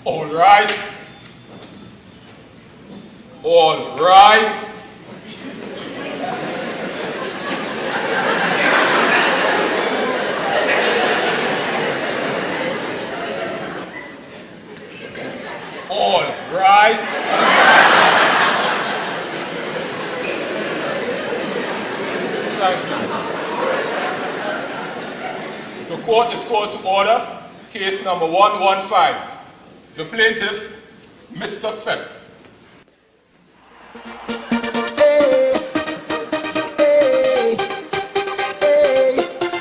All rise. All rise. All rise. Thank you. The court is called to order. Case number 115. The plaintiff, Mr. Fett.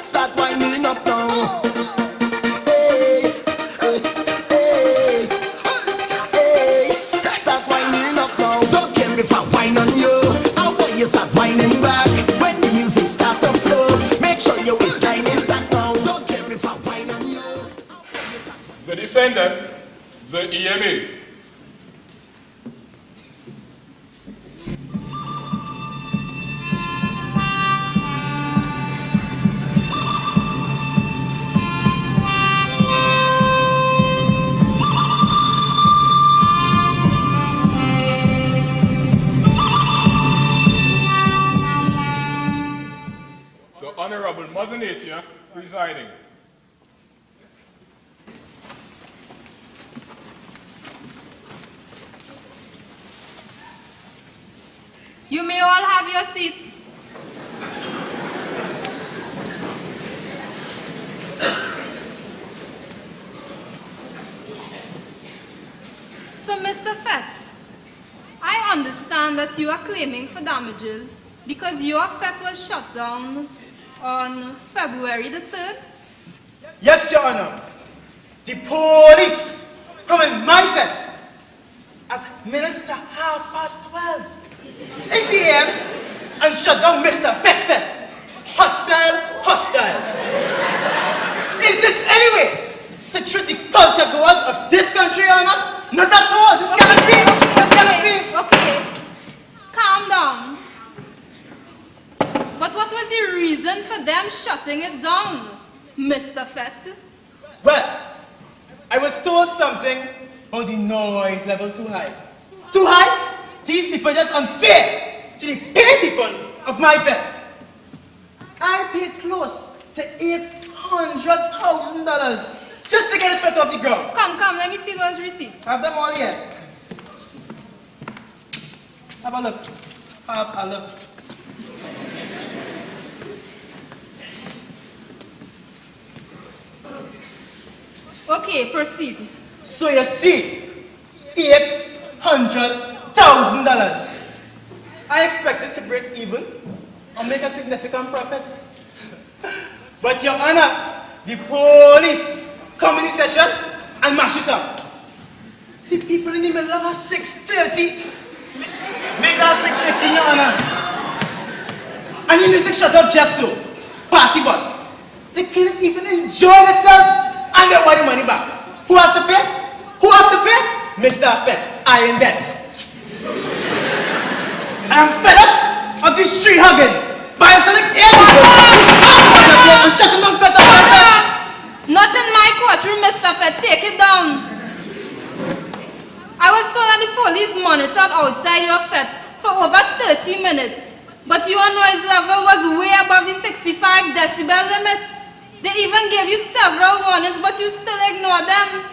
Start winding up now. Start winding up now. Don't care if I whine on you. How about you start whining back? When the music starts to flow, make sure your waistline intact now. Don't care if I whine on you. The defendant, the EMA. The Honorable Mother Nature presiding. You may all have your seats. So, Mr. Fett, I understand that you are claiming for damages because your fete was shut down on February the 3rd. Yes, Your Honor. The police come in my fete at minutes to 12:30 in the AM and shut down Mr. Fett. Hostile, hostile. Is this any way to treat the culture goers of this country, Your Honor? Not at all. This cannot be. This cannot be. Okay, calm down. But what was the reason for them shutting it down, Mr. Fett? Well, I was told something on the noise level too high. Too high? These people are just unfair to the paid people of my fete. I paid close to $800,000 just to get this fete off the ground. Come, let me see those receipts. Have them all here. Have a look. Have a look. Okay, proceed. So you see, $800,000. I expected to break even or make a significant profit. But Your Honor, the police come in the session and mash it up. The people in the middle of a 6:30 make that 6:15, Your Honor. And the music shut up just so. Party bus. They can't even enjoy themselves and they want the money back. Who have to pay? Who have to pay? Mr. Fett, I in debt. I'm fed up of this tree hugging. Biosonic air I'm shutting down Fett. Not in my courtroom, Mr. Fett. Take it down. I was told that the police monitored outside your fete for over 30 minutes. But your noise level was way above the 65 decibel limit. They even gave you several warnings, but you still ignored them.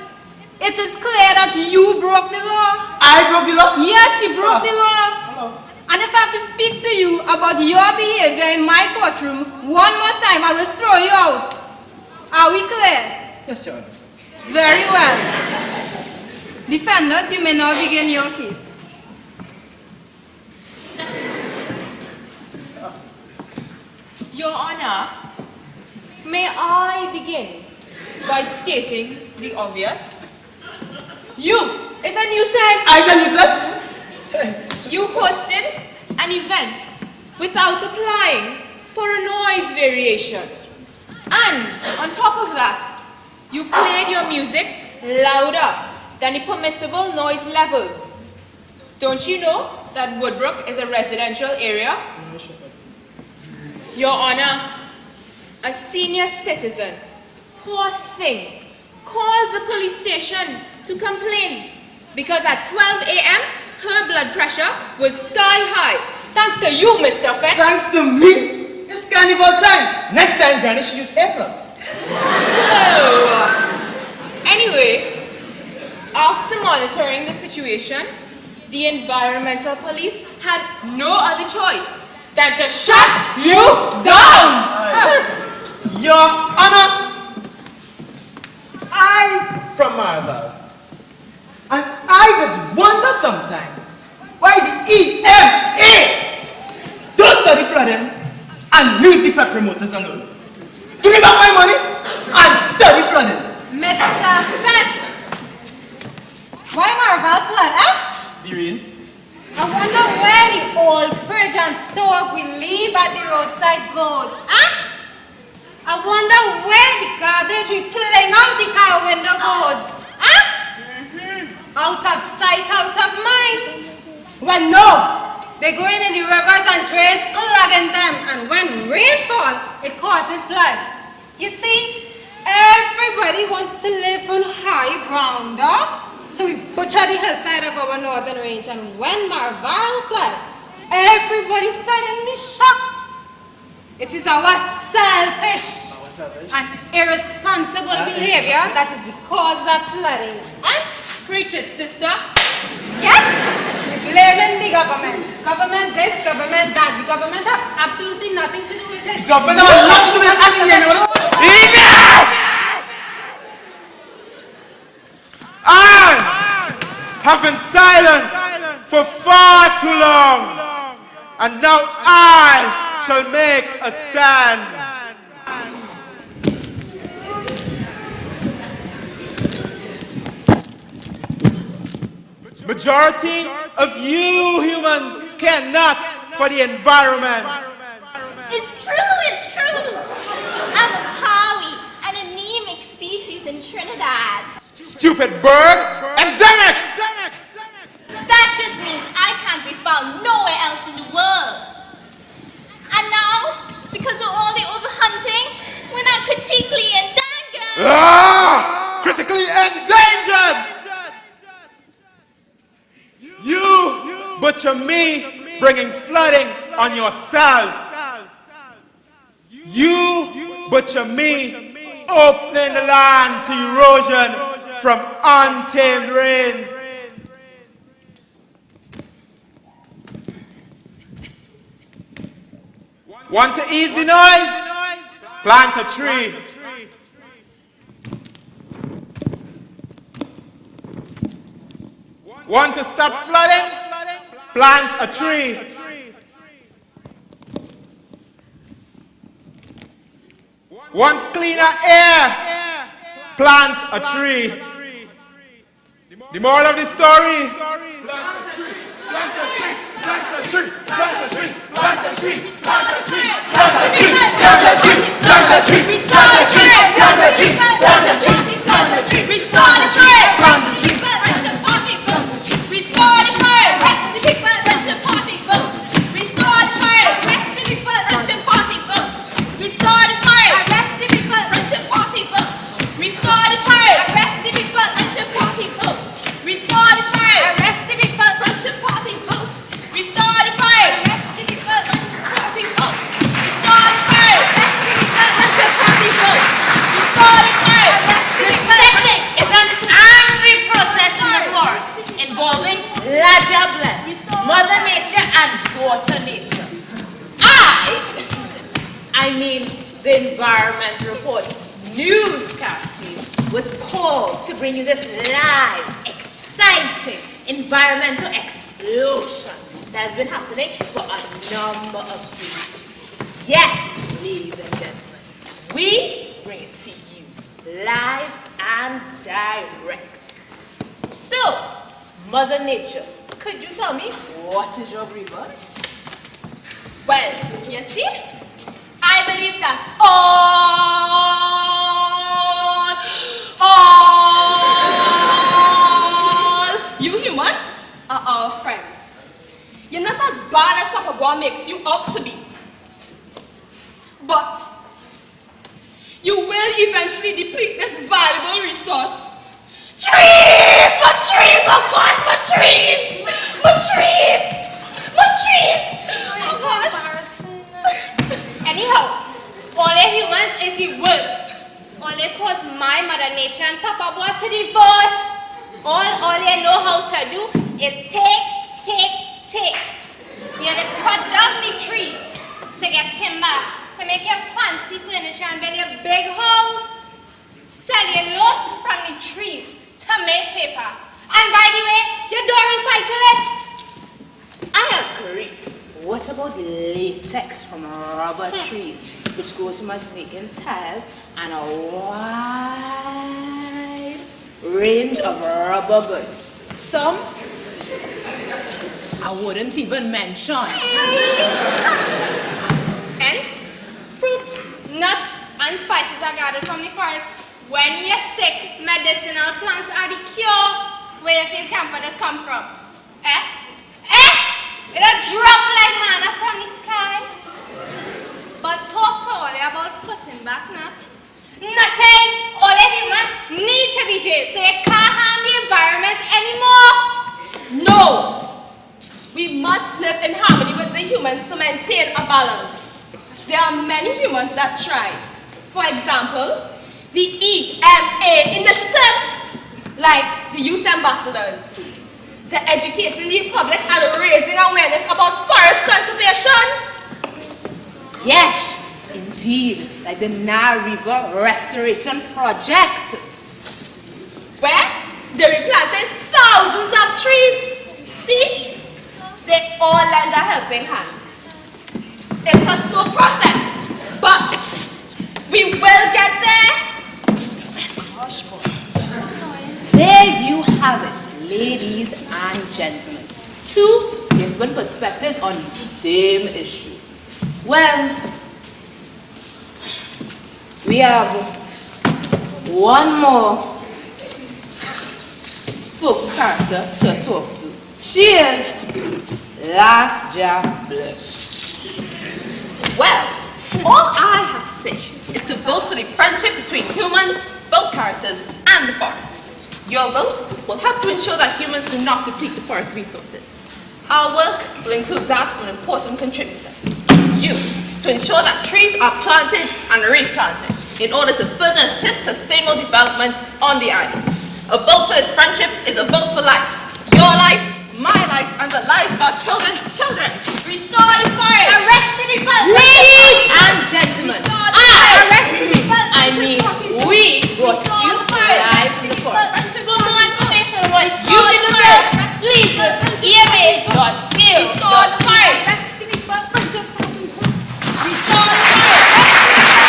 It is clear that you broke the law. I broke the law? Yes, you broke the law. Hello. And if I have to speak to you about your behavior in my courtroom one more time, I will throw you out. Are we clear? Yes, Your Honor. Very well. Defendant, you may now begin your case. Your Honor, may I begin by stating the obvious? You is a nuisance. I tell you, nuisance? You hosted an event without applying for a noise variation. And on top of that, you played your music louder than the permissible noise levels. Don't you know that Woodbrook is a residential area? Your Honor, a senior citizen, poor thing, called the police station to complain because at 12 a.m. her blood pressure was sky high. Thanks to you, Mr. Fett. Thanks to me, it's carnival time. Next time, Granny should use earplugs. So, anyway, after monitoring the situation, the environmental police had no other choice than to shut you down. Your Honor, I'm from Marvel, and I just wonder sometimes why the EMA don't study flooding and leave the flood promoters alone. Give me back my money and study flooding. Mr. Fett! Why Marvel flood, huh? The rain. I wonder where the old fridge and stove we leave at the roadside goes, huh? I wonder where the garbage we fling out the car window goes, huh? Out of sight, out of mind. Well, no. They go in the rivers and drains, clogging them, and when rain falls, it causes flood. You see, everybody wants to live on high ground, huh? So we butcher the hillside of our northern range, and when Marval flood, everybody suddenly shocked. It is our selfish and irresponsible behavior that is the cause of flooding. And Preach it, sister. yet, blaming the government. Government this, government that. The government have absolutely nothing to do with it. Government has nothing to do with anything. I have been silent for far too long, and now I shall make a stand. Majority of you humans care not for the environment. It's true. I'm a Powie, an anemic species in Trinidad. Stupid bird, endemic! That just means I can't be found nowhere else in the world. And now, because of all the overhunting, we're now critically endangered. Critically endangered! You butcher me, bringing flooding on yourself. You butcher me, opening the land to erosion from untamed rains. Want to ease the noise? Plant a tree. Want to stop flooding? Plant a tree. Want cleaner air? Plant a tree. The moral of the story? Plant a tree, plant a tree, plant a tree, plant a tree, plant a tree, plant a tree, plant a tree, plant a tree, plant a tree, plant a tree, plant a tree, plant a tree, plant a tree, Restore the fire. plant a tree. Restore the fire. Rest the people. Rest the party vote. Restore the fire. Rest the people. Rest the party vote. Restore the fire. Rest the people. Rest the party vote. Restore the fire. Rest the people. Rest the party vote. Restore the fire. Rest the people. Rest the party vote. Restore the fire. Rest the people. Rest the party vote. Restore the fire. Rest the people. Rest the party vote. Restore the fire. Rest the people. Setting is an angry protest in the forest involving larger bless, Mother Nature and Daughter Nature. I mean the Environment Report's newscast team was called to bring you this live, exciting environmental explosion that has been happening for a number of weeks. Yes, ladies and gentlemen, we bring it to you live and direct. So, Mother Nature, could you tell me what is your grievance? Well, you see, I believe that all you humans are our friends. You're not as bad as Papa Boy makes you out to be. But you will eventually deplete this valuable resource Trees! My trees! Oh gosh, my trees! My trees! My trees! Oh gosh! Anyhow, all the humans is the worst. All they cause my mother nature and Papa brought to divorce. All they know how to do is take. You just cut down the trees to get timber, to make your fancy furniture and build your big house. Cellulose from the trees to make paper. And by the way, you don't recycle it. I agree. What about latex from rubber trees, which goes so much making tires and a wide range of rubber goods? Some I wouldn't even mention. And fruits, nuts, and spices are gathered from the forest. When you're sick, medicinal plants are the cure. Where you feel comforters come from? It'll drop like manna from the sky. But talk to all about putting back now. Nothing. All the humans need to be jailed so they can't harm the environment anymore. No! We must live in harmony with the humans to maintain a balance. There are many humans that try. For example, the EMA initiatives, like the Youth Ambassadors. They're educating the public and raising awareness about forest conservation. Yes, indeed, like the Nile River Restoration Project. Where they're replanting thousands of trees. See? They all lend a helping hand. It's a slow process, but we will get there. There you have it, ladies and gentlemen. Two different perspectives on the same issue. Well, we have one more folk character to talk to. She is La Diablesse. Well, all I have to say is to vote for the friendship between humans, folk characters, and the forest. Your vote will help to ensure that humans do not deplete the forest resources. Our work will include that of an important contributor, you, to ensure that trees are planted and replanted in order to further assist sustainable development on the island. A vote for this friendship is a vote for life. Your life, my life, and the lives of our children's children. Restore the forest. Arrest the people. Ladies and gentlemen, Arrest the people. I mean, we brought you live in the forest. For more information about You can do that. please go to EMA.co.uk. Restore the forest. Arrest the people. Restore the forest.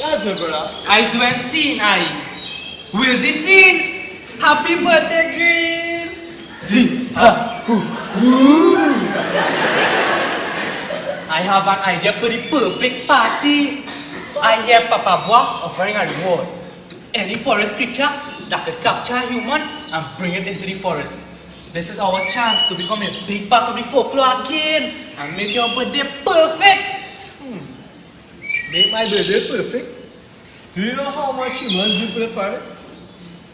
That's my brother. I do and scene, Where's the scene? Happy birthday, Green! I have an idea for the perfect party. I hear Papa Bois offering a reward to any forest creature that could capture a human and bring it into the forest. This is our chance to become a big part of the folklore again and make your birthday perfect. Make my birthday perfect? Do you know how much humans do for the forest?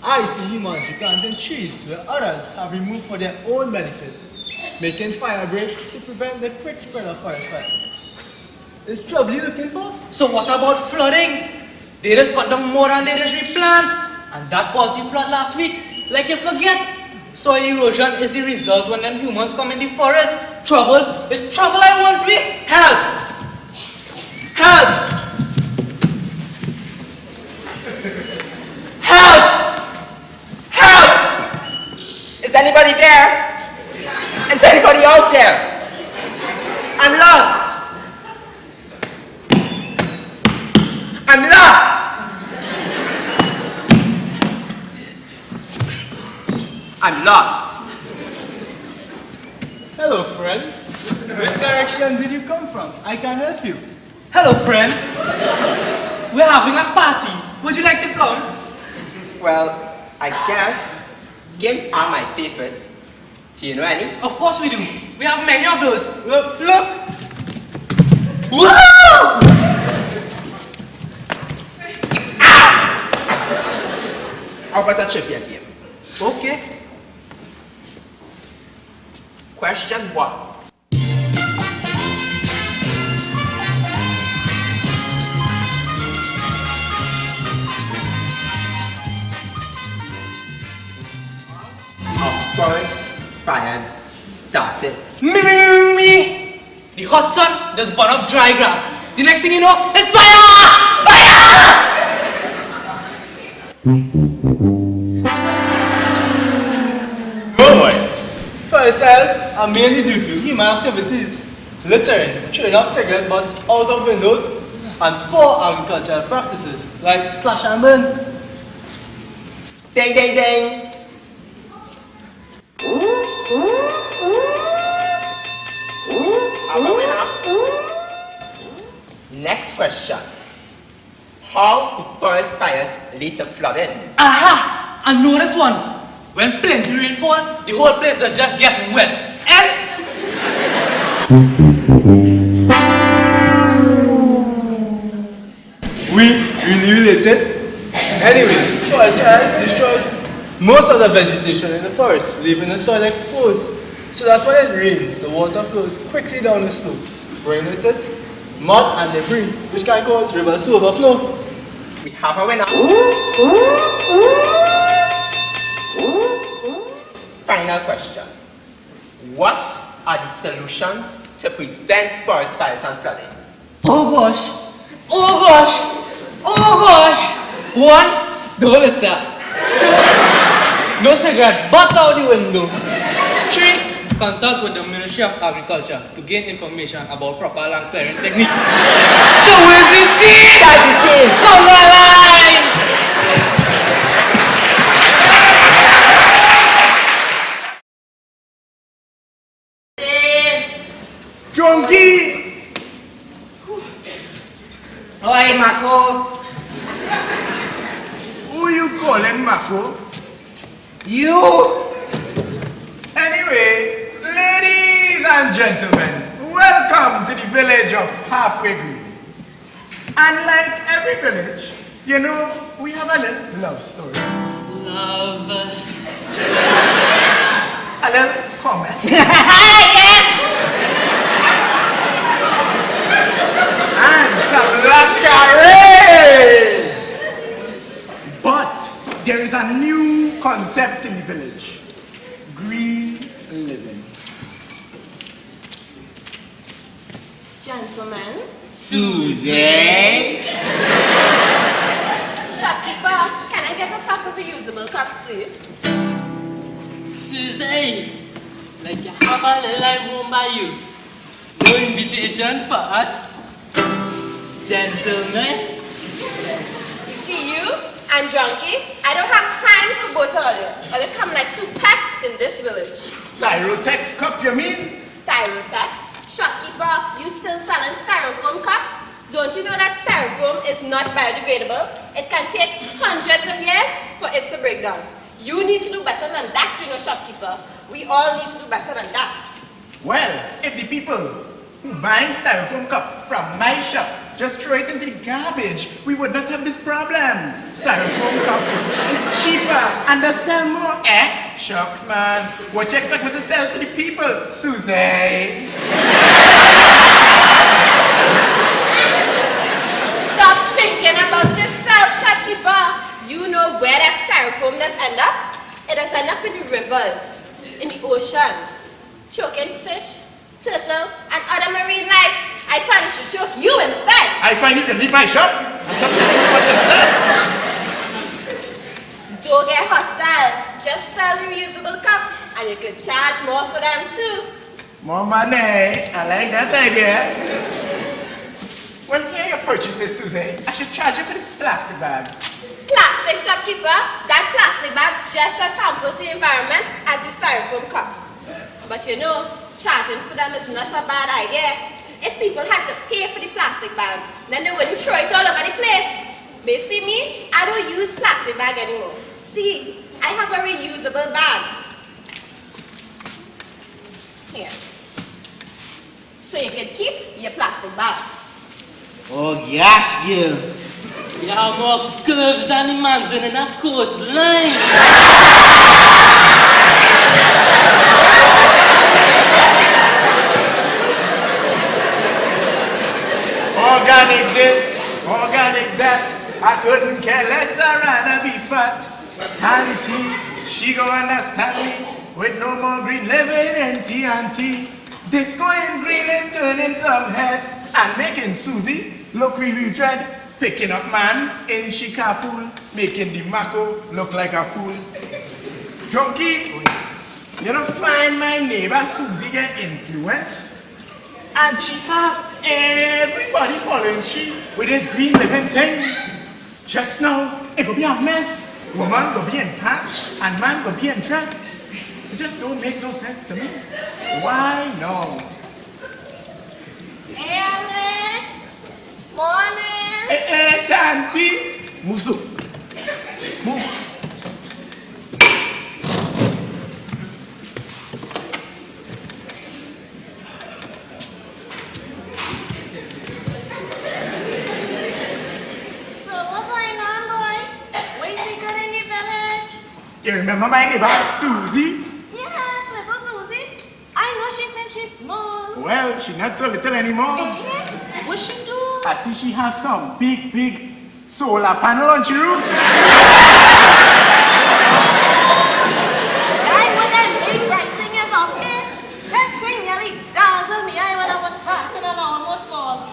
I see humans replanting trees where others have removed for their own benefits, making fire breaks to prevent the quick spread of forest fires. Is trouble you looking for? So what about flooding? They just cut down more than they just replant, and that caused the flood last week. Like you forget, soil erosion is the result when them humans come in the forest. Trouble is trouble I want with. Help! Help! Help! Help! Is anybody there? Is anybody out there? I'm lost. I'm lost. I'm lost. Hello, friend. Which direction did you come from? I can help you. Hello, friend. We're having a party. Would you like to come? Well, I guess games are my favorites. Do you know any? Of course we do. We have many of those. Look. Woo! Me. The hot sun just burn up dry grass. The next thing you know, it's fire! No boy. Forest fires are mainly due to human activities, littering, throwing of cigarette butts out of windows, and poor agricultural practices like slash and burn. Ding ding ding. Next question. How do forest fires lead to flooding? Aha! I know this one. When plenty rainfall, the whole place does just get wet. And We really related. Anyways, forest fires destroys most of the vegetation in the forest, leaving the soil exposed, so that when it rains, the water flows quickly down the slopes, bringing with it mud and debris, which can cause rivers to overflow. We have a winner. Final question. What are the solutions to prevent forest fires and flooding? oh gosh, oh gosh, oh gosh. 1, don't litter. 2, no cigarette, butt out the window. 3, consult with the Ministry of Agriculture to gain information about proper land clearing techniques. So where's the scene? That's the scene. Come on, line! Junkie! Oi, Mako. Who you calling Mako? You? Anyway, ladies and gentlemen, welcome to the village of Halfway Green. And like every village, you know, we have a little love story. Love. A little comment. And some lacquer. But there is a new concept in the village. Green living. Gentlemen. Susie. Shopkeeper, can I get a pack of reusable cups, please? Susie. Like you have a little life home by you. No invitation for us. Gentlemen. See you and Drunky. I don't have time for both of you. Or they come like two pests in this village. Styrotex cup, you mean? Styrotex? Shopkeeper, you still selling styrofoam cups? Don't you know that styrofoam is not biodegradable? It can take hundreds of years for it to break down. You need to do better than that, you know, shopkeeper. We all need to do better than that. Well, if the people who buying styrofoam cup from my shop just throw it into the garbage, we would not have this problem. Styrofoam cup is cheaper and they sell more. Shucks, man. What you expect me to sell to the people, Susie? Stop thinking about yourself, shopkeeper. You know where that styrofoam does end up? It does end up in the rivers, in the oceans, choking fish, turtle, and other marine life. I find it should choke you instead. I find you can leave my shop and stop telling me what to sell. Don't get hostile. Just sell the reusable cups, and you could charge more for them too. More money. I like that idea. Well, here your purchases, Susie. I should charge you for this plastic bag. Plastic, shopkeeper. That plastic bag just as harmful to the environment as the styrofoam cups. But you know, charging for them is not a bad idea. If people had to pay for the plastic bags, then they wouldn't throw it all over the place. But you see me, I don't use plastic bag anymore. See, I have a reusable bag. Here. So you can keep your plastic bag. Oh gosh, girl. You have more curves than the man's in a coastline. Organic this, organic that. I couldn't care less, I'd rather be fat. Auntie, she go understand me. With no more green living and tea. Disco in green and turning some heads and making Susie look really dread. Picking up man in Chicago, making the Mako look like a fool. Junkie, you don't find my neighbor Susie get influence, and she have everybody following she with this green living thing. Just now, it will be a mess. Woman will be in pants and man will be in dress. It just don't make no sense to me. Why no? Hey, Alex. Morning. Hey, Tanti. Move so. Move. So what's going on, boy? What is it good in the village? You remember my neighbor Susie? Yes, little Susie. I know she said she's small. Well, she's not so little anymore. Eh? What she do? I see she have some big solar panel on her roof. I know that big bright thing is up there. That thing nearly dazzled me when I was passing and I almost fall.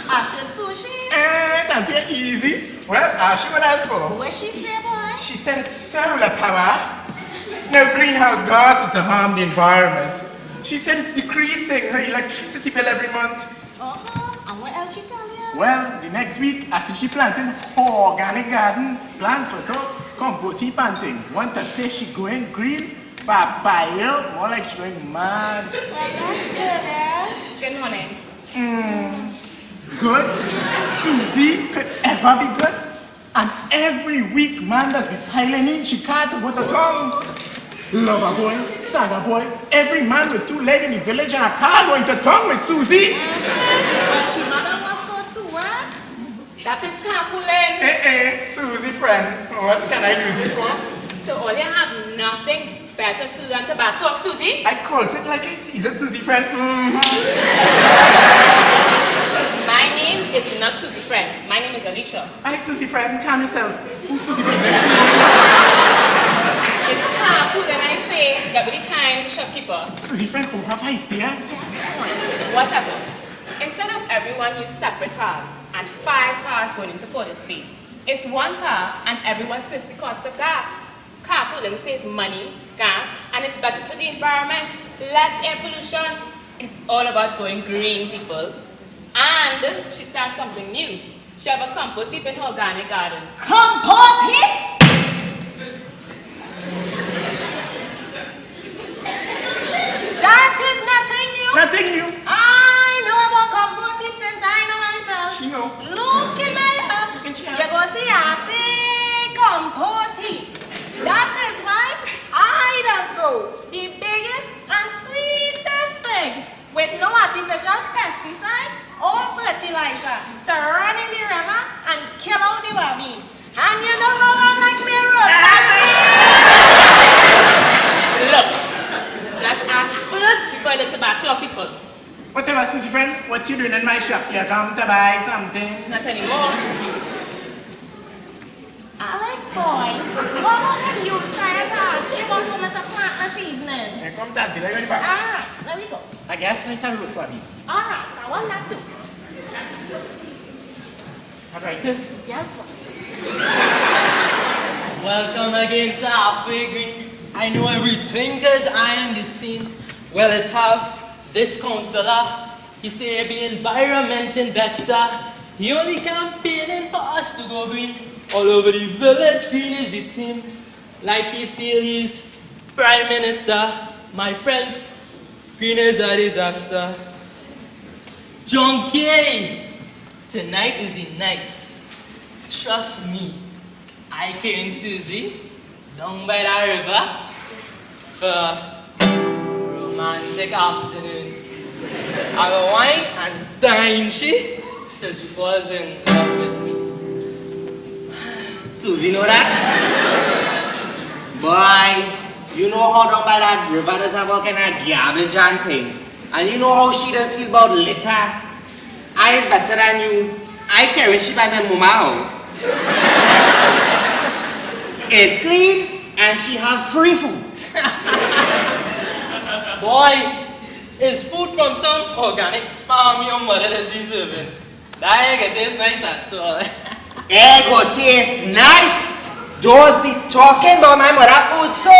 Ashin sushi. Tanti, easy. Well, she what else for? What she say, boy? She said it's solar power. No greenhouse gases to harm the environment. She said it's decreasing her electricity bill every month. And what else she tell you? Well, the next week, I see she planting organic garden plants for so composting planting. Want to say she going green, papaya, more like she going mad. Well, that's good, eh? Good morning. Good? Susie could ever be good? And every week, man that's be piling in Chicago to go to town. Lover boy, saga boy, every man with 2 legs in the village and a car going to town with Susie. But she mother was so too, eh? That is carpooling. Susie friend, what can I use you for? So all you have nothing better to do than to bad talk, Susie? I calls it like a season, Susie friend. My name is not Susie Friend. My name is Alicia. Hi, Susie friend, calm yourself. Who's Susie friend? It's carpool and I say Deputy Times shopkeeper. Susie friend, who have ice there? Whatever. Instead of everyone use separate cars and 5 cars going into quarter speed, it's 1 car and everyone splits the cost of gas. Carpooling saves money, gas, and it's better for the environment, less air pollution. It's all about going green, people. And she starts something new. She have a compost heap in her organic garden. Compost heap? That is nothing new. Nothing new. I know about compost heap since I know myself. She know. Look in my house. You're going to see a big compost heap. That is why I just grow the biggest and sweetest fig with no artificial pesticide or fertilizer to run in the river and kill out the wormy. And you know how I like my rose. Look, just ask first before you let about talk, people. Whatever, Susie friend, what you doing in my shop? You come to buy something? Not anymore. Alex boy, what about the youth trying to ask you about tomato plant this seasoning? Hey, come down, did I go back? Alright, there we go. I guess let's have a look, Swabby. Alright, I want that too. Alright, this. Yes, what? Welcome again to our playground. I know everything cause I am the scene. Well, it have this counselor. He say he be environment investor. He only campaigning for us to go green. All over the village, green is the team. Like he feel he's prime minister. My friends, green is a disaster. Junkie, tonight is the night. Trust me, I carrying Susie down by the river for a romantic afternoon. I go wine and dine she till she falls in love with me. Susie, know that? Boy, you know how down by that river does have all kind of garbage and thing. And you know how she does feel about litter. I is better than you. I carry she by my mama house. It's clean and she have free food. Boy, It's food from some organic farm your mother has been serving. That egg tastes nice at all. Egg will taste nice. Don't be talking about my mother food, so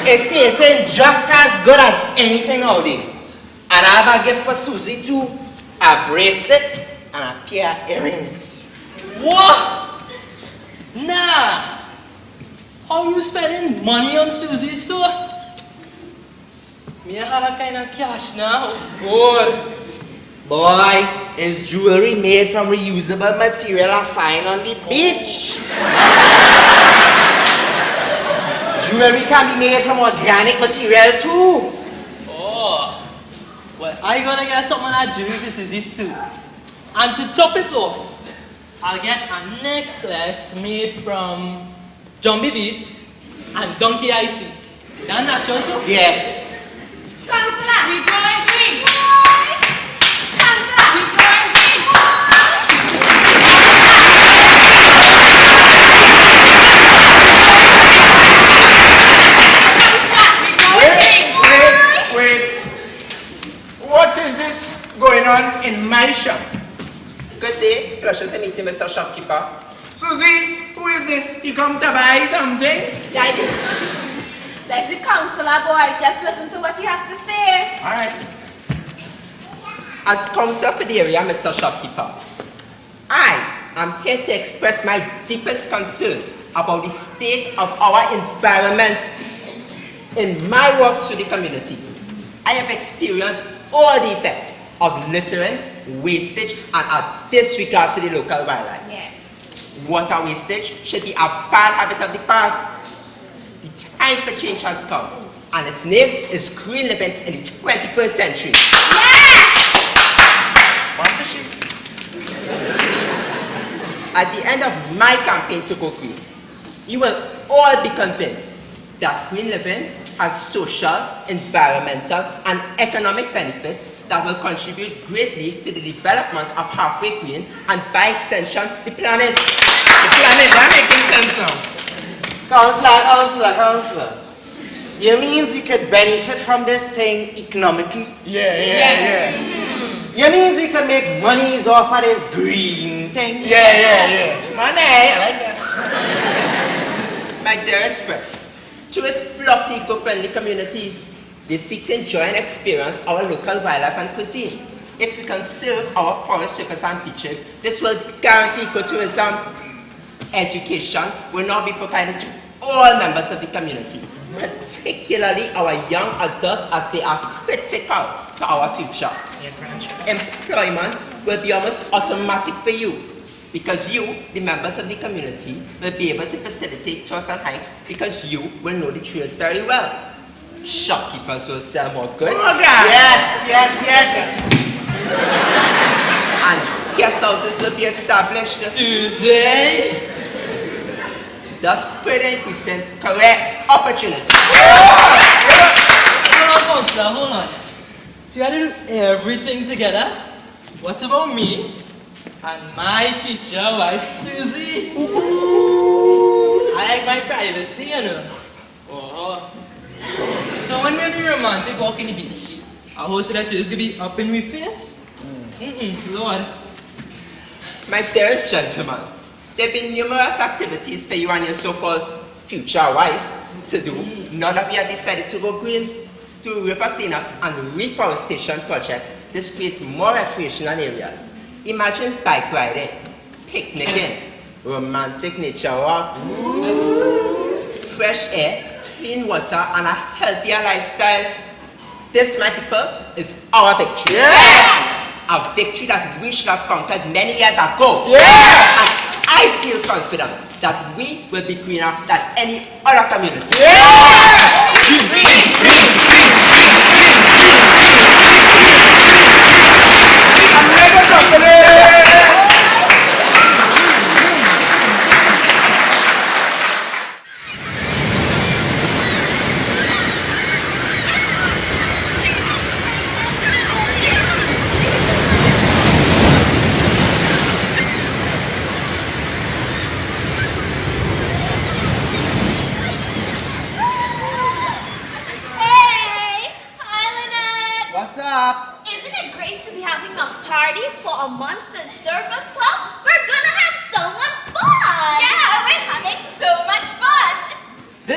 it tastes just as good as anything out there. And I have a gift for Susie too. A bracelet and a pair of earrings. What? Nah. How you spending money on Susie store? Me have a kind of cash now. Good. Boy, is jewelry made from reusable material I find on the beach. Jewelry can be made from organic material too. Oh. Well, I gonna get something that jewelry for Susie too. And to top it off, I'll get a necklace made from zombie beads and donkey eye seeds. That natural too? Yeah. Councillor, we going green. Councillor, we going green. Wait. What is this going on in my shop? Good day. Pleasure to meet you, Mr. Shopkeeper. Susie, who is this? You come to buy something? That's the councillor, boy. Just listen to what you have to say. Alright. As counsel for the area, Mr. Shopkeeper, I am here to express my deepest concern about the state of our environment. In my works to the community, I have experienced all the effects of littering, wastage, and a disregard for the local wildlife. Yeah. Water wastage should be a bad habit of the past. The time for change has come, and its name is green living in the 21st century. At the end of my campaign to go green, you will all be convinced that green living has social, environmental, and economic benefits that will contribute greatly to the development of Halfway Green and, by extension, the planet. The planet, that making sense now. Counselor. You means we could benefit from this thing economically? Yeah. You means we could make monies off of this green thing? Yeah. Money, I like that. My dearest friend, to its flock to eco-friendly communities, they seek to enjoy and experience our local wildlife and cuisine. If we conserve our forest rivers and beaches, this will guarantee ecotourism. Education will now be provided to all members of the community, particularly our young adults, as they are critical to our future. Employment will be almost automatic for you, because you, the members of the community, will be able to facilitate tours and hikes because you will know the trails very well. Shopkeepers will sell more goods. Yes. And guest houses will be established. Susie! Thus further increasing career opportunities. Hold on. See, I did everything together. What about me and my future wife, Susie? I like my privacy, you know. Oh. So when we're in the romantic walk in the beach, I hope that you're just gonna be up in my face? Lord. My dearest gentlemen, there have been numerous activities for you and your so-called future wife to do now that we have decided to go green. Through river cleanups and reforestation projects, this creates more recreational areas. Imagine bike riding, picnicking, romantic nature walks, fresh air, clean water, and a healthier lifestyle. This, my people, is our victory. Yes! A victory that we should have conquered many years ago. Yes! And I feel confident that we will be greener than any other community. Yeah! Hey,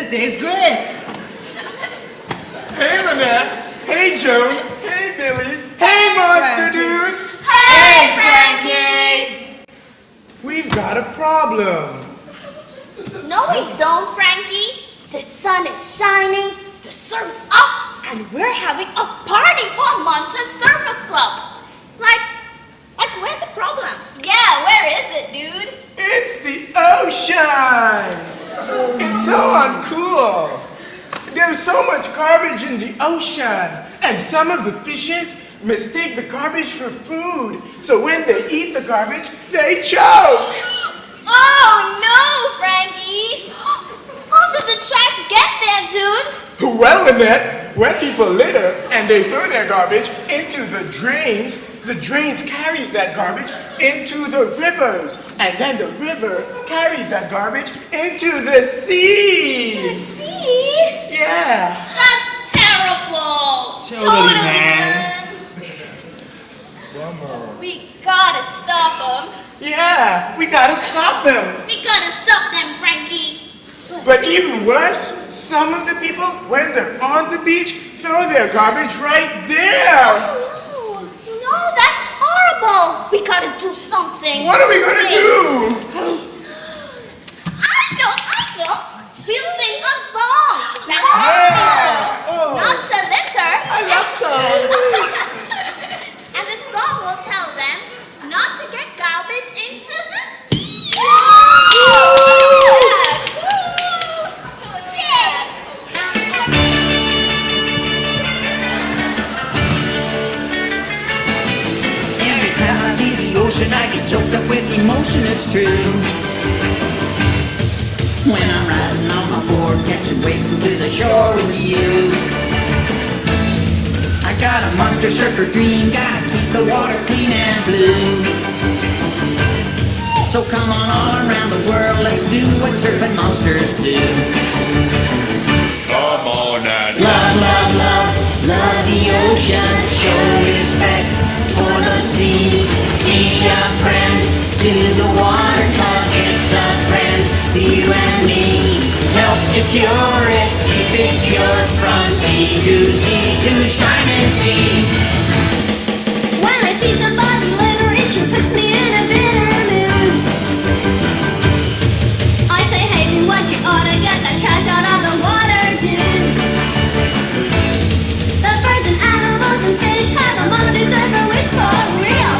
This day is great. Hey, Lynette. Hey, Joan. Hey, Billy. Hey, monster dudes. Hey, Frankie! We've got a problem. No, we don't, Frankie. The sun is shining, the surf's up, and we're having a party for Monster Surfers Club. Like, where's the problem? Yeah, where is it, dude? It's the ocean. It's so uncool. There's so much garbage in the ocean, and some of the fishes mistake the garbage for food. So when they eat the garbage, they choke. Oh, no, Frankie. How did the trash get there, dude? Well, Lynette, when people litter and they throw their garbage into the drains carries that garbage into the rivers. And then the river carries that garbage into the sea. The sea? Yeah. That's terrible. Totally, man. We gotta stop them. Yeah, we gotta stop them. We gotta stop them, Frankie. But even worse, some of the people, when they're on the beach, throw their garbage right there. No, that's horrible. We gotta do something. What are we gonna do? I know. We'll sing a song. That Oh. not to litter. I love songs. And the song will tell them not to get garbage into the sea. Every time I see the ocean, I get choked up with emotion, it's true. When I'm riding on my board, catching waves into the shore with you. I got a monster surfer dream, gotta keep the water clean and blue. So come on all around the world, let's do what surfing monsters do. Come on and Love, love, love, love the ocean. Show respect for the sea. Be a friend to the water, cause it's a friend to you and me. Help to cure it, keep it pure from sea to shining sea. When I see somebody litter, it sure puts me in a bitter mood. I say, hey, do what you ought to get that trash out of the water, dude. The birds and animals and fish have a monster surfer wish for real.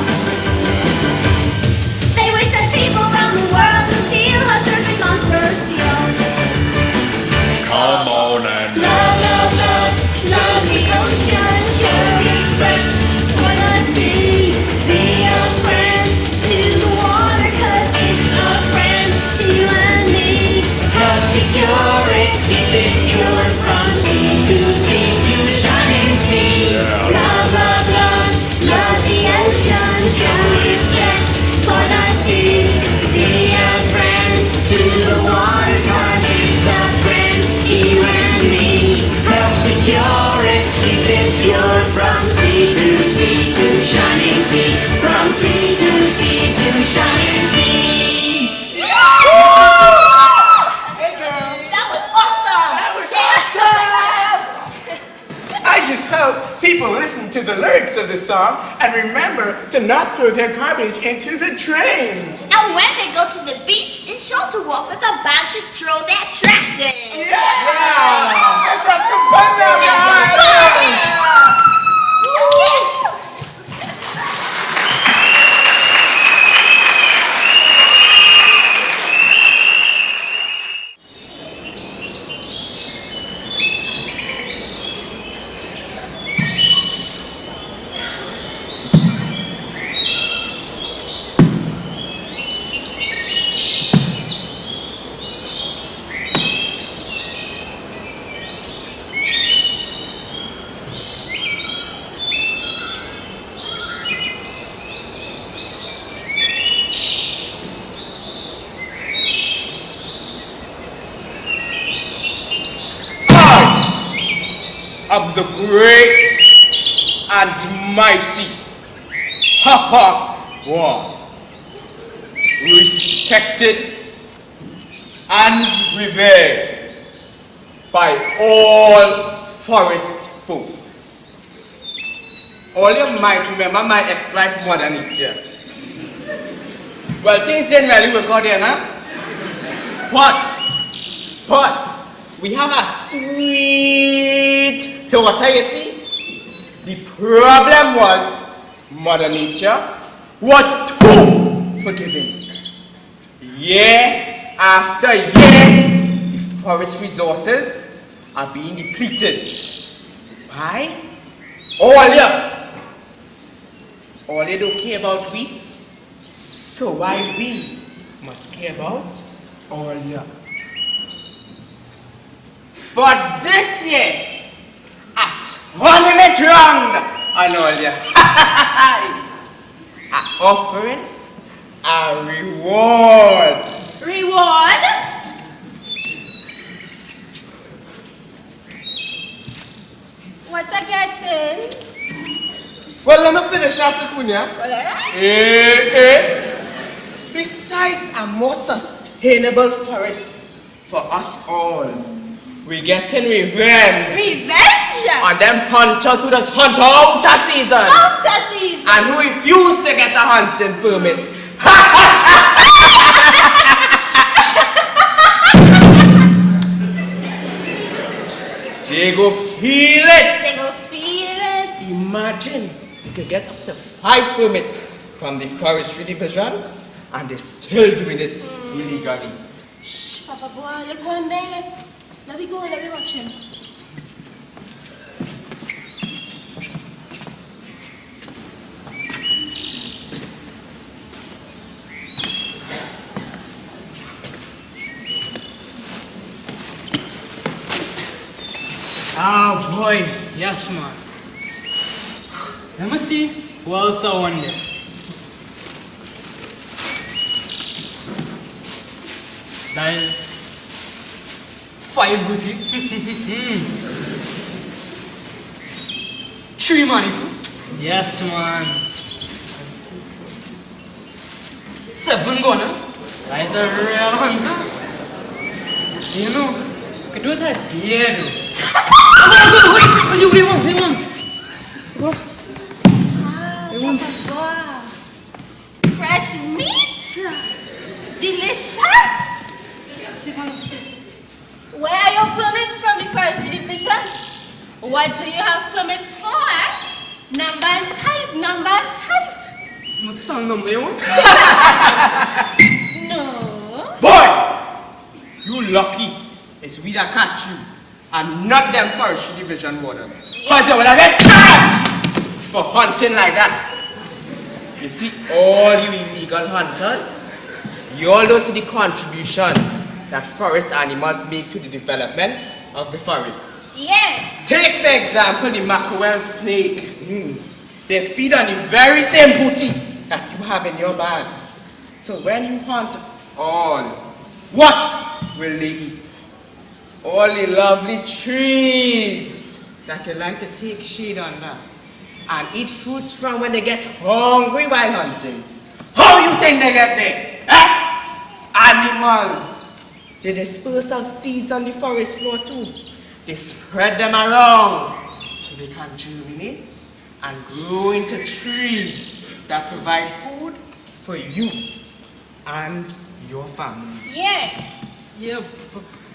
They wish that people around the world could feel how surfing monsters feel. come on and Love, love, love, love the ocean. Show respect for the sea. Be a friend to the water, cause it's a friend to you and me. Help to cure it, keep it pure from sea to shining sea. Love, love, love, love the ocean. Show respect for the sea. Be a friend to the water, cause it's a friend to you and me. Help to cure it, keep it pure from sea to shining sea. From sea to shining sea. Hey, girl. That was awesome! That was awesome! I just hope people listen to the lyrics of the song and remember to not throw their garbage into the drains. And when they go to the beach, ensure to walk with a bag to throw their trash in. Yeah! Let's have some fun now, guys! Of the great and mighty Papa One, respected and revered by all forest folk. All you might remember my ex-wife Mother Nature. Well, things didn't really work out there, nah? But, we have a sweet daughter, you see? The problem was, Mother Nature was too forgiving. Year after year, the forest resources are being depleted. Why? All you don't care about we, so why we must care about all you. But this year, at tournament round on all you, I'm offering a reward. Reward? What's I getting? Well, let me finish that, Sequoia. Well, alright. Besides a more sustainable forest for us all, we getting revenge Revenge? on them hunters who just hunt out of season Out of season. and who refuse to get a hunting permit. They go feel it. They go feel it. Imagine you could get up to 5 permits from the forestry division and they're still doing it illegally. Shh, Papa boy, look one there. Let me go, let me watch him. Oh boy, yes man. Let me see who else I want there. That is 5 booty. 3 money. Yes man. 7 gonna. That is a real hunter. You know, I could do it a day though. What do you want? Papa boy. Fresh meat. Delicious. Where are your permits from the forestry division? What do you have permits for, eh? Number and type. What song number you want? No. Boy! You lucky it's we that catch you and not them forestry division wardens. Because you would have been charged for hunting like that. You see, all you illegal hunters, you all don't see the contribution that forest animals make to the development of the forest. Yeah. Take, for example, the mackerel snake. They feed on the very same booty that you have in your bag. So when you hunt all, what will they eat? All the lovely trees that you like to take shade under and eat fruits from when they get hungry while hunting. How you think they get there? Animals. They disperse some seeds on the forest floor too. They spread them around so they can germinate and grow into trees that provide food for you and your family. Yeah. Yeah,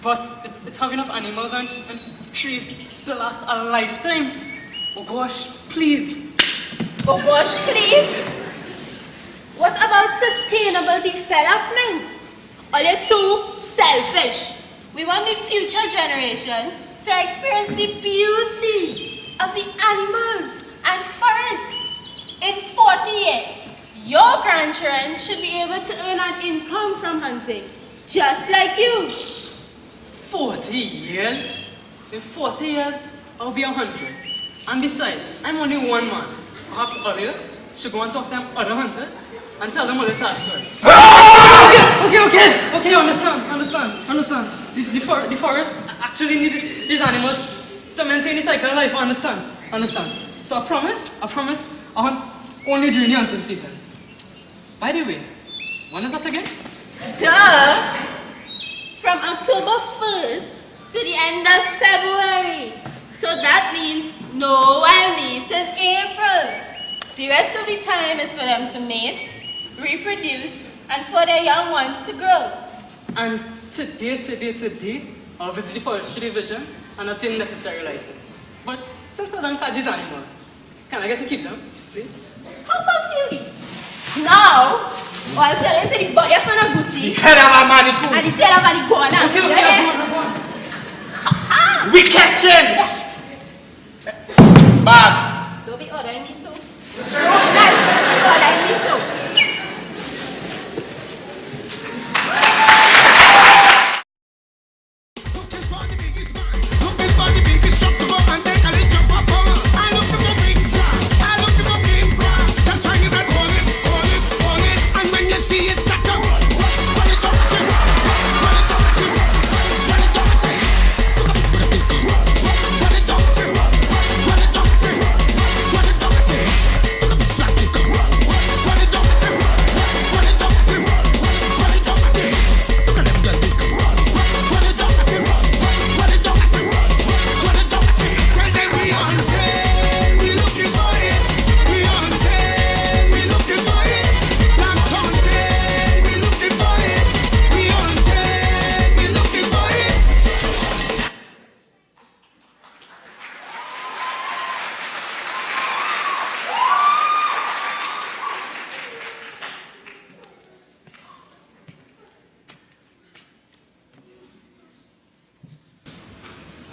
but it's have enough animals and trees to last a lifetime. Oh gosh, please. Oh gosh, please. What about sustainable development? Are you too selfish? We want the future generation to experience the beauty of the animals and forests. In 40 years, your grandchildren should be able to earn an income from hunting, just like you. 40 years? In 40 years, I'll be 100. And besides, I'm only one man. Perhaps earlier, should go and talk to them other hunters and tell them all the sad stories. Okay, understand. The forest actually needs these animals to maintain the cycle of life, understand. So I promise, I hunt only during the hunting season. By the way, when is that again? Duh! From October 1st to the end of February. So that means no wild mates in April. The rest of the time is for them to mate, reproduce, and for their young ones to grow. And today, I'll visit the Forestry Division and obtain necessary license. But since I don't catch these animals, can I get to keep them, please? How about you? Now, I'll tell you to the boy from the booty. Head of a man, And the tail of the iguana. we catch him! Yes. Bag. Don't be ordering me so. Nice. Don't be ordering me so.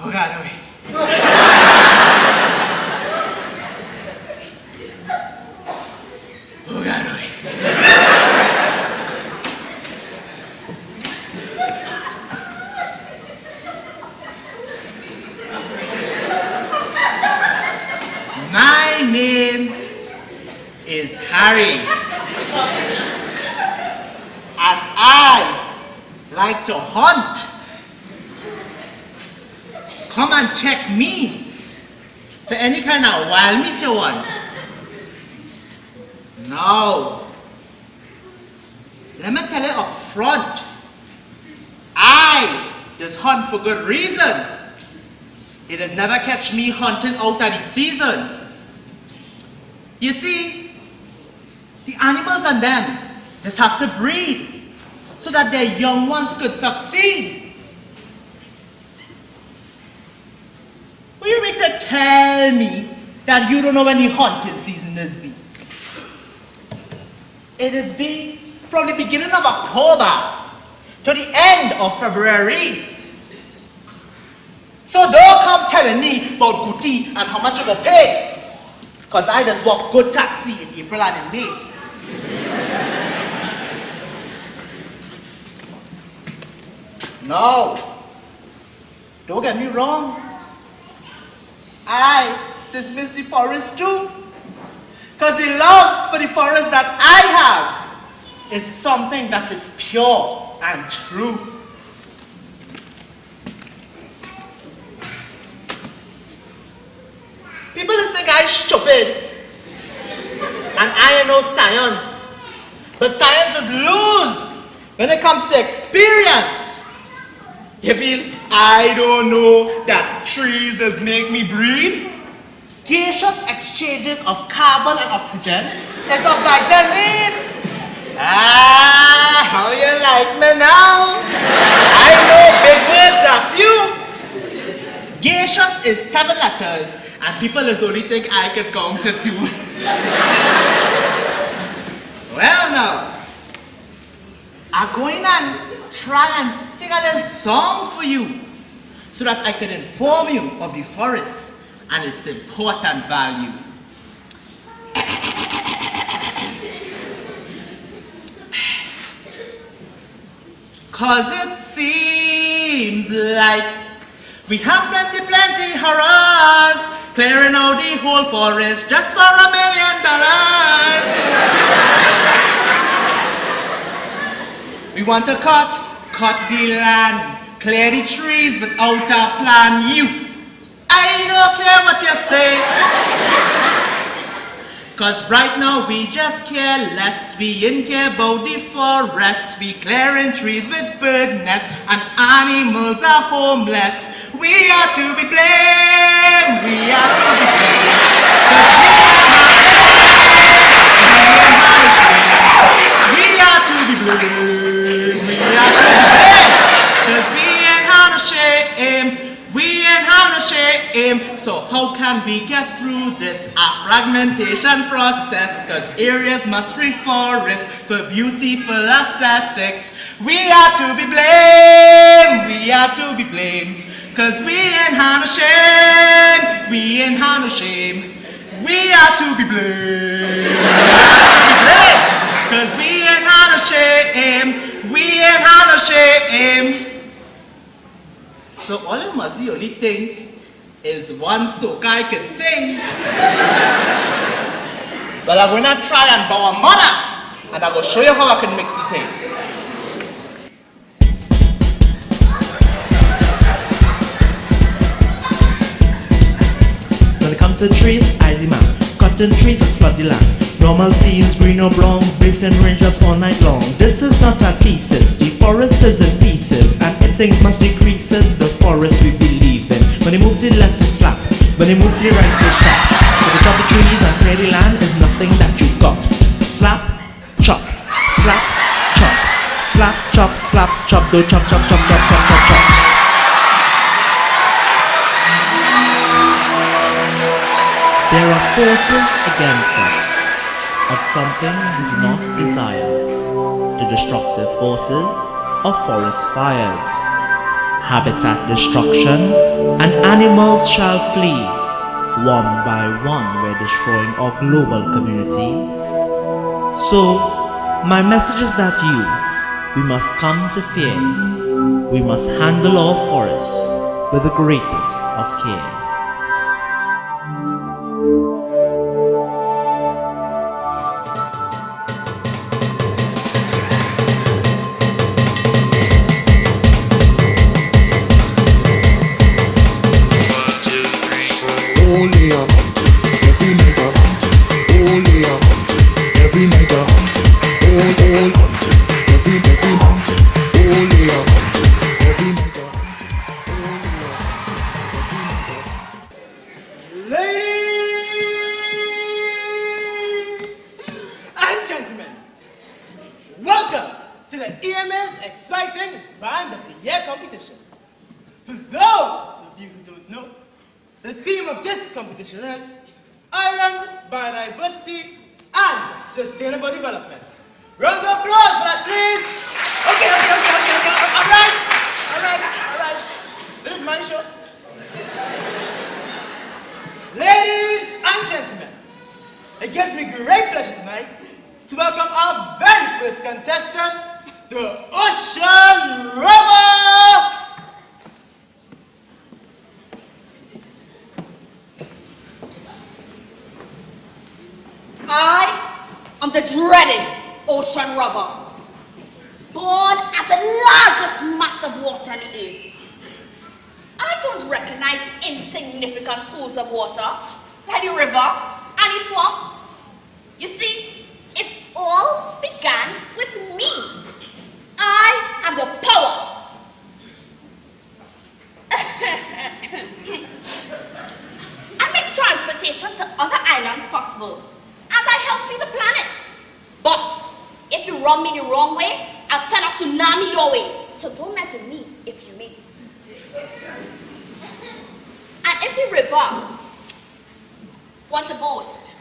Oh God, oh. Oh God, oh. My name is Harry. And I like to hunt. Come and check me for any kind of wild meat you want. No. Let me tell you up front. I just hunt for good reason. It has never catch me hunting out of the season. You see, the animals and them just have to breed so that their young ones could succeed. Will you mean to tell me that you don't know when the hunting season is be? It is be from the beginning of October to the end of February. So don't come telling me about Gucci and how much you go pay. Because I just walk good taxi in April and in May. No. Don't get me wrong. I dismiss the forest too. Because the love for the forest that I have is something that is pure and true. People just think I'm stupid and I know science. But science is loose when it comes to experience. You feel, I don't know that trees just make me breathe? Gaseous exchanges of carbon and oxygen is a vital need. Ah, how you like me now? I know big words are few. Gaseous is 7 letters and people is only think I can count to 2. Well now, I'm going and try and sing a little song for you so that I can inform you of the forest and its important value. Cause it seems like we have plenty horrors, clearing out the whole forest just for $1 million. We want to cut the land, clear the trees without a plan. I don't care what you say. Cause right now we just care less. We in care about the forest. We clearing trees with bird nests, and animals are homeless. We are to be blamed. We are to be blamed. We are to be blamed. We are to be blamed. Cause we ain't had no shame. We ain't had no shame. So how can we get through this fragmentation process? Cause areas must reforest for beautiful aesthetics. We are to be blamed. We are to be blamed. Cause we ain't had no shame. We ain't had no shame. We are to be blamed. Cause we ain't had no shame. We ain't had no shame. So all you must only think is one soca I can sing. But I'm gonna try and bow a mother, and I will show you how I can mix the thing. When it comes to trees, I the man. Cutting trees is flood the land. Normal scenes, green or brown, basing raindrops all night long. This is not a thesis, the forest is in pieces. And if things must decrease, the forest we believe in. When they move to the left, it's slap. When they move to the right, it's chop. If you chop the trees and clear the land, is nothing that you got. Slap, chop, slap, chop. Slap, chop, slap, chop, do chop, chop, chop, chop, chop, chop, chop. There are forces against us of something we do not desire. The destructive forces of forest fires, habitat destruction, and animals shall flee. One by one we're destroying our global community. So, my message is that we must come to fear. We must handle our forests with the greatest of care. Welcome to the EMA's exciting Band of the Year competition. For those of you who don't know, the theme of this competition is Island Biodiversity and Sustainable Development. Round of applause for that, please. Okay. All right. This is my show. Ladies and gentlemen, it gives me great pleasure tonight to welcome our very first contestant, the Ocean Rubber! I am the dreaded Ocean Rubber, born as the largest mass of water on the earth. I don't recognize insignificant pools of water like the river and the swamp. You see, it all began with me. I have the power. I make transportation to other islands possible, and I help feed the planet. But if you run me the wrong way, I'll send a tsunami your way. So don't mess with me if you may. And if the river want to boast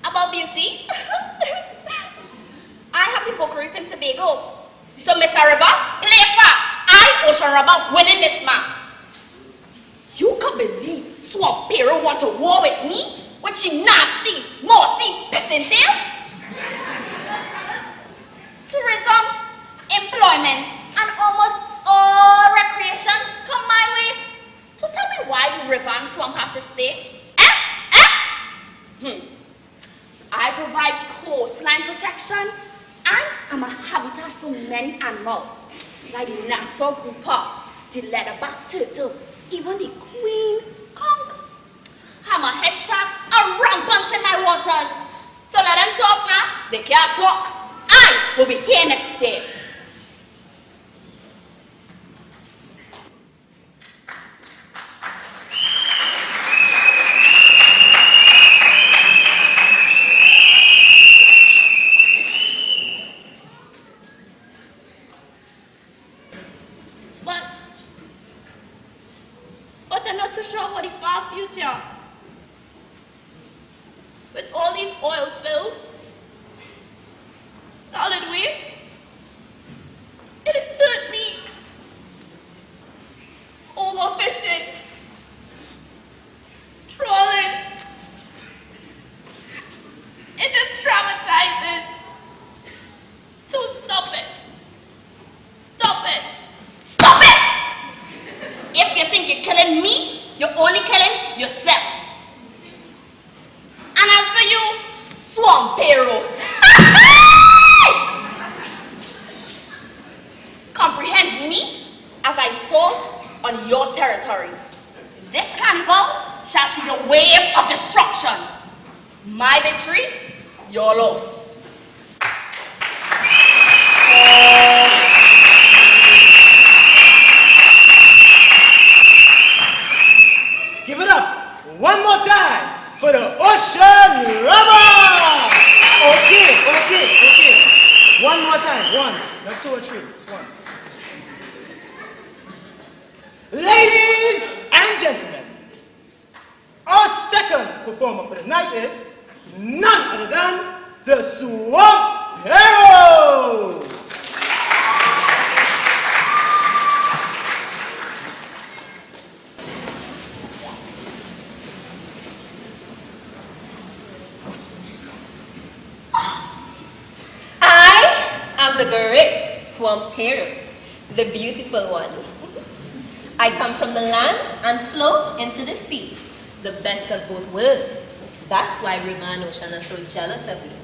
about beauty, I have the book reef in Tobago. So Mr. River, play fast. I, Ocean Rubber, winning this mass. You can believe Swamp Pero want to war with me? With she nasty, mossy, pissing tail? Tourism, employment, and almost all recreation come my way. So tell me why the river and swamp have to stay? I provide coastline protection and I'm a habitat for many animals, like the Nassau grouper, the leatherback turtle, even the queen conch. hammerhead sharks are rampant in my waters. So let them talk now. They can't talk. I will be here next day. But I'm not too sure what the far future. With all these oil spills, solid waste, it has hurt me. Overfishing, trawling, it's just traumatizing. So stop it. Stop it. Stop it! If you think you're killing me, you're only killing yourself. And as for you, Swampero, comprehend me as I salt on your territory. This carnival shall see the wave of destruction. My victory, your loss. Give it up one more time for the ocean rubber. Okay. One more time. One, not two or three. It's one. Ladies and gentlemen, our second performer for the night is none other than the Swamp Hero. The great swamp hero, the beautiful one. I come from the land and flow into the sea, the best of both worlds. That's why river and ocean are so jealous of me.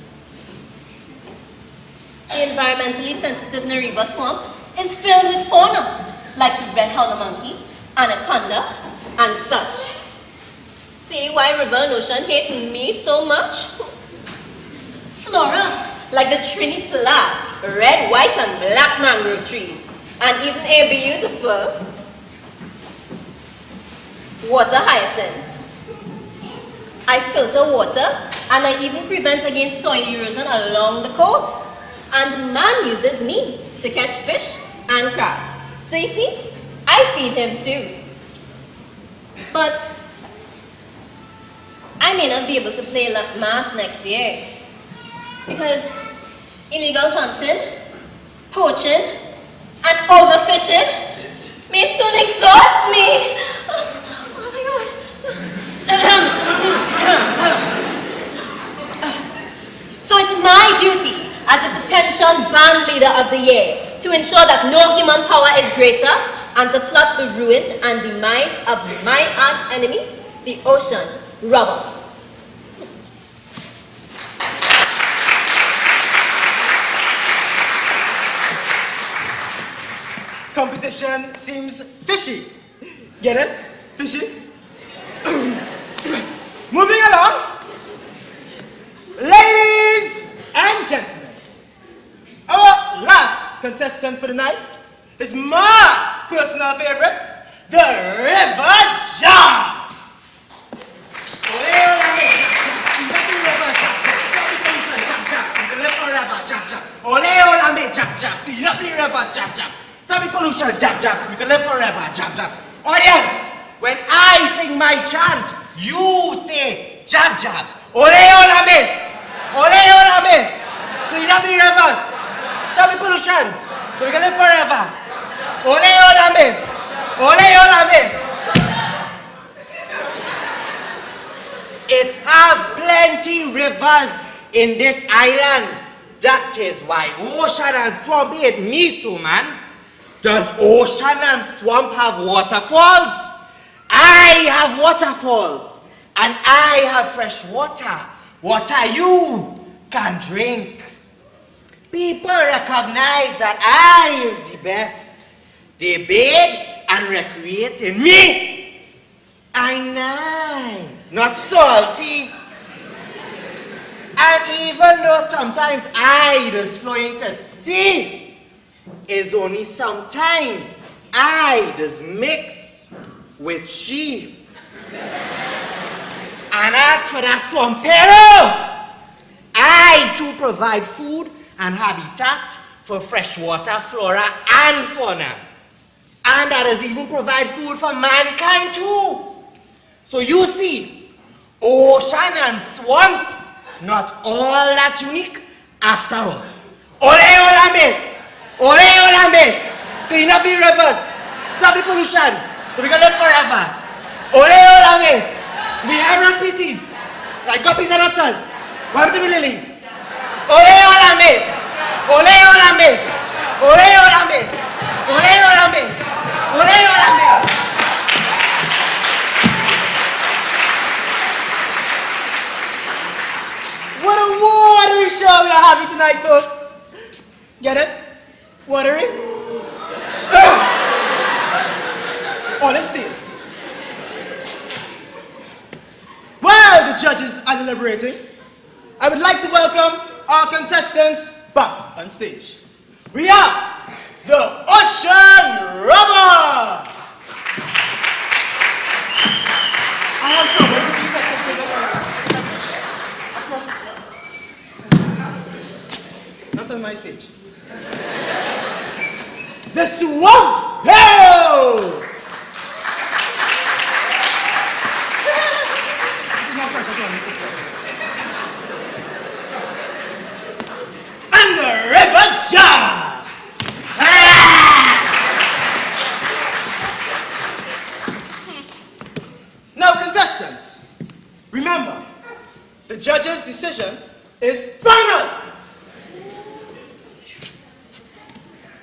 The environmentally sensitive Nariba swamp is filled with fauna, like the red howler monkey, anaconda, and such. See why river and ocean hate me so much? Flora, like the Trini flag, red, white, and black mangrove trees, and even a beautiful water hyacinth. I filter water, and I even prevent against soil erosion along the coast. And man uses me to catch fish and crabs. So you see, I feed him too. But I may not be able to play mass next year, because illegal hunting, poaching, and overfishing may soon exhaust me. Oh my gosh. So it's my duty as the potential band leader of the year to ensure that no human power is greater and to plot the ruin and demise of my arch enemy, the ocean robber. Competition seems fishy. Get it? Fishy? Moving along. Ladies and gentlemen, our last contestant for the night is my personal favorite, the River Jam. Stop the pollution, jab jab. We can live forever, jab jab. Audience, when I sing my chant, you say jab jab. Ole ole me, ole ole me. Clean up the rivers. Stop the pollution. We can live forever. Ole ole me, ole ole me. It has plenty rivers in this island. That is why ocean and swamp hate me so, man. Does ocean and swamp have waterfalls? I have waterfalls. And I have fresh water. Water you can drink. People recognize that I is the best. They bathe and recreate in me. I nice. not salty. And even though sometimes I does flowing to sea, is only sometimes I does mix with she. And as for that swampero, I too provide food and habitat for freshwater flora and fauna. And that is even provide food for mankind too. So you see, ocean and swamp, not all that unique after all. Ole Olambe! Ole Olambe! Clean up the rivers, stop the pollution, so we can live forever. Ole Olambe! We have rare species, like guppies and otters, water lilies. Ole Olambe! Ole Olambe! Ole Olambe! Ole Olambe! Ole Olambe! What a watery show we are having tonight, folks. Get it? Watery? Honesty. While the judges are deliberating, I would like to welcome our contestants back on stage. We are the Ocean Rubber! I have someone to be not on my stage. The Swamp Hero! And the River Jar! Now, contestants, remember, the judge's decision is final!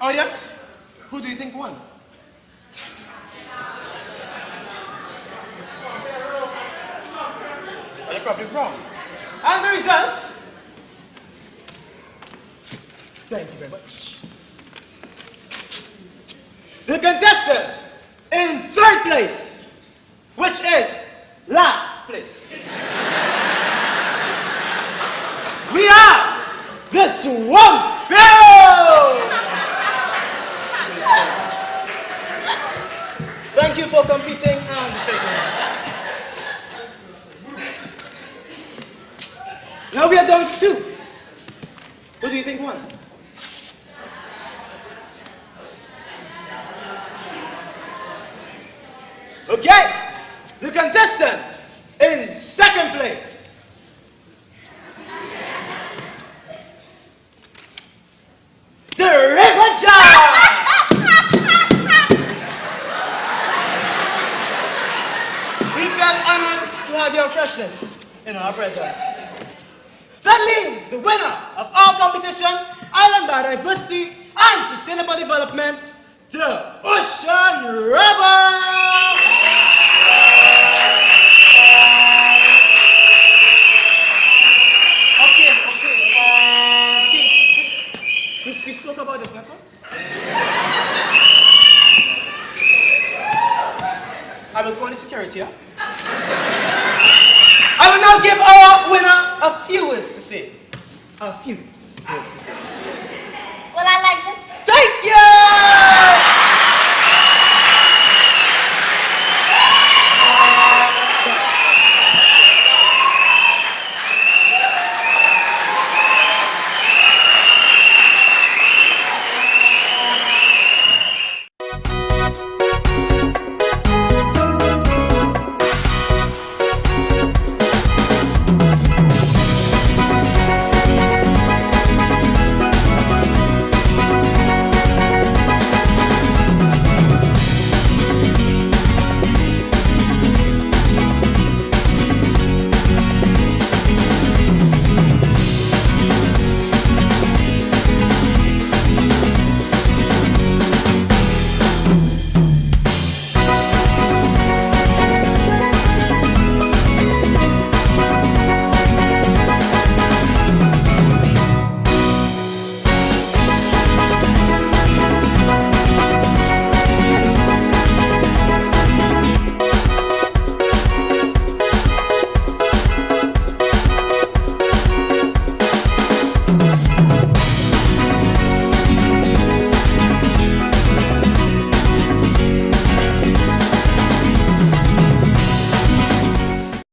Audience, who do you think won? Well, you're probably wrong. And the results? Thank you very much. The contestant in third place, which is last place. We are the Swamp Hero! Thank you for competing and defeating. Now we are down to two. Who do you think won? Okay, the contestant in second place. The River Jar! We felt honored to have your freshness in our presence. That leaves the winner of our competition, Island Biodiversity and Sustainable Development, the Ocean Rubber! We spoke about this, not so? I will call the security, huh? I will now give our winner a few words to say. A few words to say. Well, I'd like just